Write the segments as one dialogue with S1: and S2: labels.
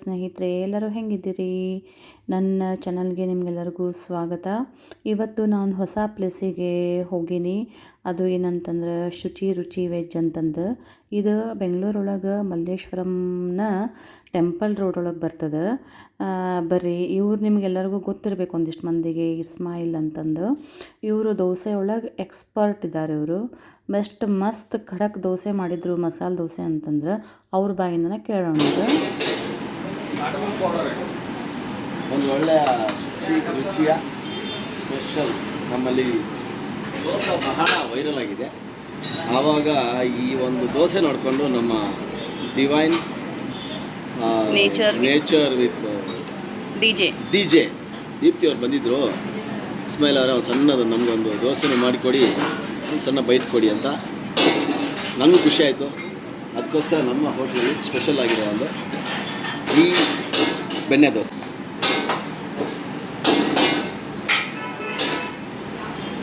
S1: ಸ್ನೇಹಿತರೆ, ಎಲ್ಲರೂ ಹೆಂಗಿದ್ದೀರಿ? ನನ್ನ ಚಾನಲ್ಗೆ ನಿಮಗೆಲ್ಲರಿಗೂ ಸ್ವಾಗತ. ಇವತ್ತು ನಾನು ಹೊಸ ಪ್ಲೇಸಿಗೆ ಹೋಗೀನಿ. ಅದು ಏನಂತಂದ್ರೆ ಶುಚಿ ರುಚಿ ವೆಜ್ ಅಂತಂದು. ಇದು ಬೆಂಗಳೂರೊಳಗೆ ಮಲ್ಲೇಶ್ವರಂನ ಟೆಂಪಲ್ ರೋಡ್ ಒಳಗೆ ಬರ್ತದೆ. ಬರ್ರಿ, ಇವ್ರು ನಿಮಗೆಲ್ಲರಿಗೂ ಗೊತ್ತಿರಬೇಕು ಒಂದಿಷ್ಟು ಮಂದಿಗೆ, ಇಸ್ಮಾಯಿಲ್ ಅಂತಂದು. ಇವರು ದೋಸೆ ಒಳಗೆ ಎಕ್ಸ್ಪರ್ಟ್ ಇದ್ದಾರೆ. ಇವರು ಮಸ್ತ್ ಖಡಕ್ ದೋಸೆ ಮಾಡಿದ್ರು, ಮಸಾಲೆ ದೋಸೆ ಅಂತಂದ್ರೆ ಅವ್ರ ಬಾಯಿಂದನೇ ಕೇಳೋಣ.
S2: ಒಂದು ಒಳ್ಳೆಯ ರುಚಿಯ ಸ್ಪೆಷಲ್ ನಮ್ಮಲ್ಲಿ ದೋಸೆ ಬಹಳ ವೈರಲ್ ಆಗಿದೆ. ಆವಾಗ ಈ ಒಂದು ದೋಸೆ ನೋಡಿಕೊಂಡು ನಮ್ಮ divine nature with D J Deepti ಅವ್ರು ಬಂದಿದ್ದರು. ಇಸ್ಮಾಯಿಲ್ ಅವರ ಒಂದು ಸಣ್ಣದು ನಮಗೊಂದು ದೋಸೆನೂ ಮಾಡಿಕೊಡಿ, ಸಣ್ಣ ಬೈಟ್ ಕೊಡಿ ಅಂತ. ನನಗೂ ಖುಷಿ ಆಯಿತು. ಅದಕ್ಕೋಸ್ಕರ ನಮ್ಮ ಹೋಟ್ಲಲ್ಲಿ ಸ್ಪೆಷಲ್ ಆಗಿರೋ ಒಂದು ಈ ಬೆಣ್ಣೆ ದೋಸೆ,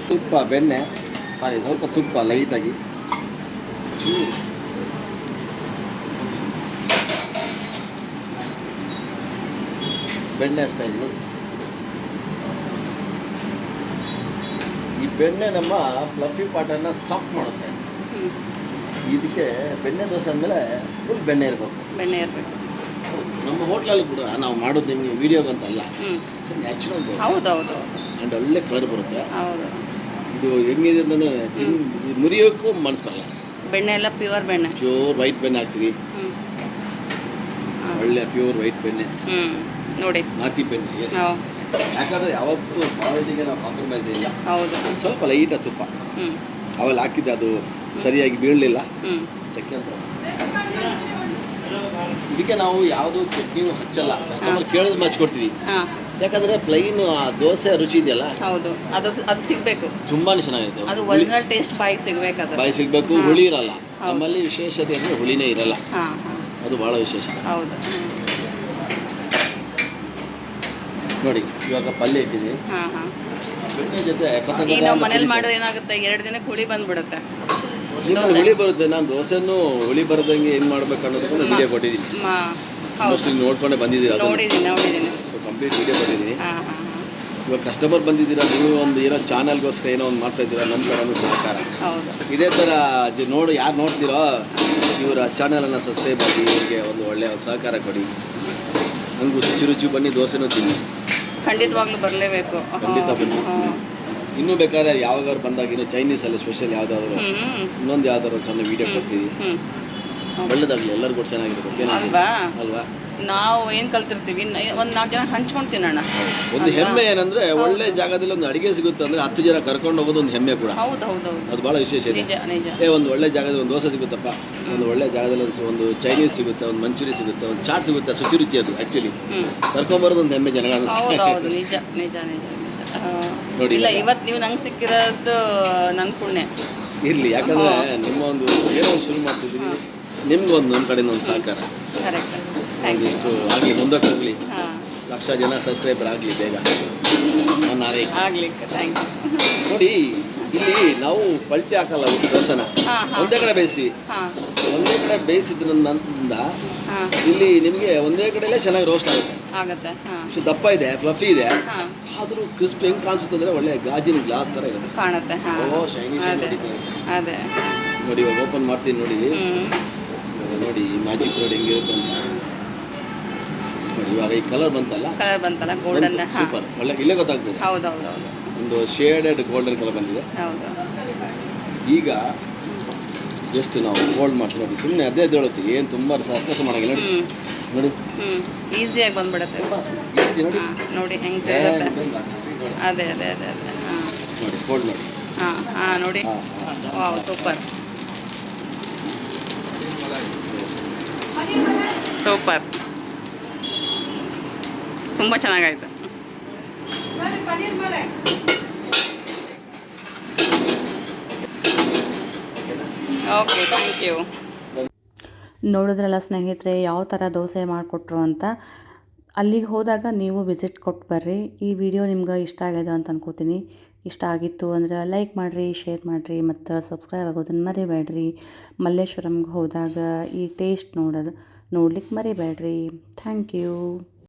S2: ತುಪ್ಪ ಬೆಣ್ಣೆ ಸ್ವಲ್ಪ ತುಪ್ಪ ಲೈಟಾಗಿ ಚೂರು ಬೆಣ್ಣೆ ಹಚ್ತಾ ಇದ್ದೀನಿ. ಈ ಬೆಣ್ಣೆ ನಮ್ಮ ಫ್ಲಫಿ ಪಾಟನ್ನು ಸಾಫ್ಟ್ ಮಾಡುತ್ತೆ. ಇದಕ್ಕೆ ಬೆಣ್ಣೆ ದೋಸೆ ಅಂದಮೇಲೆ ಫುಲ್ ಬೆಣ್ಣೆ ಇರಬೇಕು. ನಮ್ಮ ಹೋಟ್ಲಲ್ಲಿ ಕೂಡ ನಾವು ಮಾಡೋದು ನಿಮಗೆ ವಿಡಿಯೋಗಂತಲ್ಲ, ನ್ಯಾಚುರಲ್ ದೋಸೆ. ಆ್ಯಂಡ್ ಒಳ್ಳೆ ಕಲರ್ ಬರುತ್ತೆ. ಇದು ಹೆಂಗಿದೆ ಅಂತಂದರೆ ಮುರಿಯೋಕ್ಕೂ ಮನಸ್ಸು ಬರಲ್ಲ.
S3: ಬೆಣ್ಣೆ ಎಲ್ಲ ಪ್ಯೂರ್ ಬೆಣ್ಣೆ,
S2: ಪ್ಯೂರ್ ವೈಟ್ ಬೆಣ್ಣೆ ಹಾಕ್ತೀವಿ. ಒಳ್ಳೆ ಪ್ಯೂರ್ ವೈಟ್ ಬೆಣ್ಣೆ
S3: ನೋಡಿ,
S2: ನಾಟಿ ಬೆಣ್ಣೆ. ಯಾಕಂದರೆ ಯಾವತ್ತೂ ಕ್ವಾಲಿಟಿಗೆ ನಾವು ಕಾಂಪ್ರಮೈಸ್ ಇಲ್ಲ. ಸ್ವಲ್ಪ ಲೈಟಾಗಿ ತುಪ್ಪ ಅವೆಲ್ಲ ಹಾಕಿದ್ದೆ, ಅದು ಸರಿಯಾಗಿ ಬೀಳಲಿಲ್ಲ. ಸೆಕೆಂಡ್ ಇದಕ್ಕೆ ನಾವು ಯಾವುದೂ ಚಟ್ನಿನೂ ಹಚ್ಚಲ್ಲ. ಕಸ್ಟಮರ್ ಕೇಳಿದ್ರೆ ಹಚ್ಕೊಡ್ತೀವಿ. ಯಾಕಂದರೆ ಪ್ಲೈನ್ ಆ ದೋಸೆ ರುಚಿ ಇದೆಯಲ್ಲ,
S3: ಅದು ಸಿಗಬೇಕು.
S2: ತುಂಬಾ ಚೆನ್ನಾಗಿರುತ್ತೆ.
S3: ಅದು ಒರಿಜಿನಲ್ ಟೇಸ್ಟ್ ಬಾಯಿಗೆ ಸಿಗಬೇಕು.
S2: ಹುಳಿ ಇರಲ್ಲ. ನಮ್ಮಲ್ಲಿ ವಿಶೇಷತೆ ಅಂದರೆ ಹುಳಿನೇ ಇರಲ್ಲ. ಅದು ಭಾಳ ವಿಶೇಷ. ನೋಡಿ, ಇವಾಗ ಪಲ್ಯ ಇಟ್ಟಿದ್ದೀನಿ. ಬೆಣ್ಣೆ ಜೊತೆ
S3: ಮನೇಲಿ ಮಾಡೋದು ಏನಾಗುತ್ತೆ, 2 ದಿನಕ್ಕೆ ಹುಳಿ ಬಂದ್ಬಿಡುತ್ತೆ.
S2: ಹುಳಿ ಬರುತ್ತೆ. ನಾನು ದೋಸೆನೂ ಹುಳಿ ಬರದಂಗೆ ಏನು ಮಾಡ್ಬೇಕು ಅನ್ನೋದಕ್ಕೂ ವಿಡಿಯೋ ಕೊಟ್ಟಿದ್ದೀನಿ. ಮೋಸ್ಟ್ಲಿ ನೋಡ್ಕೊಂಡೆ ಬಂದಿದ್ದೀರಾ?
S3: ನೋಡಿದ್ದೀನಿ.
S2: ಸೊ ಕಂಪ್ಲೀಟ್ ವಿಡಿಯೋ ಕೊಟ್ಟಿದ್ದೀನಿ. ಇವಾಗ ಕಸ್ಟಮರ್ ಬಂದಿದ್ದೀರಾ, ನೀವು ಒಂದು ಏನೋ ಚಾನಲ್ಗೋಸ್ಕರ ಏನೋ ಒಂದು ಮಾಡ್ತಾ ಇದ್ದೀರಾ, ನಮ್ಮ ಕಡೆ ಸಹಕಾರ. ಇದೇ ಥರ ಯಾರು ನೋಡ್ತೀರೋ ಇವರ ಚಾನಲನ್ನು ಸಬ್ಸ್ಕ್ರೈಬ್ ಮಾಡಿ, ಇವರಿಗೆ ಒಂದು ಒಳ್ಳೆಯ ಸಹಕಾರ ಕೊಡಿ. ನನಗೂ ರುಚಿ ಬನ್ನಿ, ದೋಸೆನೂ ತಿನ್ನಿ.
S3: ಖಂಡಿತವಾಗ್ಲೂ ಬರಲೇಬೇಕು.
S2: ಖಂಡಿತ ಬನ್ನಿ. ಇನ್ನೂ ಬೇಕಾದ್ರೆ ಯಾವಾಗಾದ್ರು ಬಂದಾಗ ಇನ್ನು ಚೈನೀಸಲ್ಲಿ ಸ್ಪೆಷಲ್ ಯಾವುದಾದ್ರು ಇನ್ನೊಂದು ಯಾವ್ದಾದ್ರು ಸಣ್ಣ ವೀಡಿಯೋ ಕೊಡ್ತೀವಿ. ಒಳ್ಳೇದಾಗಲಿ, ಎಲ್ಲರಿಗೂ ಚೆನ್ನಾಗಿರುತ್ತೆ ಅಲ್ವಾ?
S3: ನಾವು ಏನು ಕಲ್ತಿರ್ತೀವಿ, ಒಂದು 4 ಜನ ಹಂಚ್ಕೊಂಡು ತಿನ್ನೋಣ.
S2: ಒಂದು ಹೆಮ್ಮೆ ಏನಂದ್ರೆ ಒಳ್ಳೆ ಜಾಗದಲ್ಲಿ ಒಂದು ಅಡುಗೆ ಸಿಗುತ್ತೆ ಅಂದರೆ 10 ಜನ ಕರ್ಕೊಂಡು ಹೋಗೋದು ಒಂದು ಹೆಮ್ಮೆ ಕೂಡ. ಅದು ಭಾಳ ವಿಶೇಷ ಇದೆ. ಒಂದು ಒಳ್ಳೆ ಜಾಗದಲ್ಲಿ ಒಂದು ದೋಸೆ ಸಿಗುತ್ತಪ್ಪ, ಒಂದು ಒಳ್ಳೆ ಜಾಗದಲ್ಲಿ ಒಂದು ಚೈನೀಸ್ ಸಿಗುತ್ತೆ, ಒಂದು ಮಂಚೂರಿ ಸಿಗುತ್ತೆ, ಒಂದು ಚಾಟ್ ಸಿಗುತ್ತೆ. ರುಚಿ ಅದು ಆ್ಯಕ್ಚುಲಿ ಕರ್ಕೊಂಬರೋದು ಒಂದು ಹೆಮ್ಮೆ ಜನಗಳು.
S3: ನಿಜ ನೋಡಿ. ಇಲ್ಲ, ಇವತ್ತು ನೀವು ನಂಗೆ ಸಿಕ್ಕಿರೋದು ನನ್ನ ಪುಣ್ಯ
S2: ಇರಲಿ. ಯಾಕಂದರೆ ನಿಮ್ಮ ಒಂದು ಏನೋ ಶುರು ಮಾಡ್ತಿದ್ದೀವಿ, ನಿಮ್ಗೊಂದು ನಮ್ಮ ಕಡೆಯಿಂದ ಒಂದು ಸಹಕಾರ. ಇಷ್ಟು ಆಗಲಿ, ಮುಂದಕ್ಕೆ ಹೋಗಲಿ, ಲಕ್ಷ ಜನ ಸಬ್ಸ್ಕ್ರೈಬರ್ ಆಗಲಿ ಬೇಗ. ನನ್ನ
S3: ಆಗ್ಲಿಕ್ಕೆ ಥ್ಯಾಂಕ್ ಯು.
S2: ನೋಡಿ, ಇಲ್ಲಿ ನಾವು ಪಲ್ಟಿ ಹಾಕಲ್ಲ, ದೋಸೆನ ಒಂದೇ ಕಡೆ ಬೇಯಿಸ್ತೀವಿ. ಒಂದೇ ಕಡೆ ಬೇಯಿಸಿದ್ರಿಂದ ಇಲ್ಲಿ ನಿಮಗೆ ಒಂದೇ ಕಡೆಯಲ್ಲೇ ಚೆನ್ನಾಗಿ ರೋಸ್ಟ್ ಆಗುತ್ತೆ. ಇಷ್ಟು ದಪ್ಪ ಇದೆ, ಫ್ಲಫಿ ಇದೆ, ಆದರೂ ಕ್ರಿಸ್ಪ್ ಹೆಂಗೆ ಕಾಣಿಸುತ್ತೆ ಅಂದರೆ ಒಳ್ಳೆ ಗಾಜಿನ ಗ್ಲಾಸ್ ಥರ ಇರುತ್ತೆ. ಶೈನಿ ನೋಡಿ. ಇವಾಗ ಓಪನ್ ಮಾಡ್ತೀನಿ ನೋಡಿ ಮ್ಯಾಜಿಕ್ ನೋಡಿ ಹೆಂಗಿರುತ್ತೆ ಅಂತ ನೋಡಿ. ಇವಾಗ ಈ ಕಲರ್ ಬಂತಲ್ಲ,
S3: ಗೋಲ್ಡನ್
S2: ಸೂಪರ್. ಒಳ್ಳೆ ಇಲ್ಲೇ ಗೊತ್ತಾಗ್ತದೆ. ಒಂದು ಶೇಡೆಡ್ ಗೋಲ್ಡನ್ ಕಲರ್ ಬಂದಿದೆ. ಈಗ ಜಸ್ಟ್ ನಾವು ಫೋಲ್ಡ್ ಮಾಡ್ತೀವಿ ನೋಡಿ. ಸುಮ್ಮನೆ ಅದೇ ಹೇಳುತ್ತೆ, ಏನು ತುಂಬ ಸರ್ಕಸ್ ಮಾಡೋಂಗಿಲ್ಲ. ನೋಡಿ
S3: ಈಸಿಯಾಗಿ ಬಂದ್ಬಿಡುತ್ತೆ.
S2: ಈಸಿ
S3: ನೋಡಿ ಹೆಂಗೆ ಅದೇ
S2: ನೋಡಿ, ಫೋಲ್ಡ್ ಮಾಡಿ.
S3: ನೋಡಿ, ಸೂಪರ್. ತುಂಬ ಚೆನ್ನಾಗಾಯ್ತು. Okay, thank you.
S1: ನೋಡಿದ್ರಲ್ಲ ಸ್ನೇಹಿತರೆ, ಯಾವ ಥರ ದೋಸೆ ಮಾಡಿಕೊಟ್ರು ಅಂತ. ಅಲ್ಲಿಗೆ ಹೋದಾಗ ನೀವು ವಿಸಿಟ್ ಕೊಟ್ಟು ಬರ್ರಿ. ಈ ವಿಡಿಯೋ ನಿಮ್ಗೆ ಇಷ್ಟ ಆಗಿದೆ ಅಂತ ಅನ್ಕೋತೀನಿ. ಇಷ್ಟ ಆಗಿತ್ತು ಅಂದರೆ ಲೈಕ್ ಮಾಡಿರಿ, ಶೇರ್ ಮಾಡಿರಿ ಮತ್ತು ಸಬ್ಸ್ಕ್ರೈಬ್ ಆಗೋದನ್ನು ಮರಿಬೇಡ್ರಿ. ಮಲ್ಲೇಶ್ವರಂಗೆ ಹೋದಾಗ ಈ ಟೇಸ್ಟ್ ನೋಡೋದು ನೋಡ್ಲಿಕ್ಕೆ ಮರಿಬೇಡ್ರಿ. Thank you.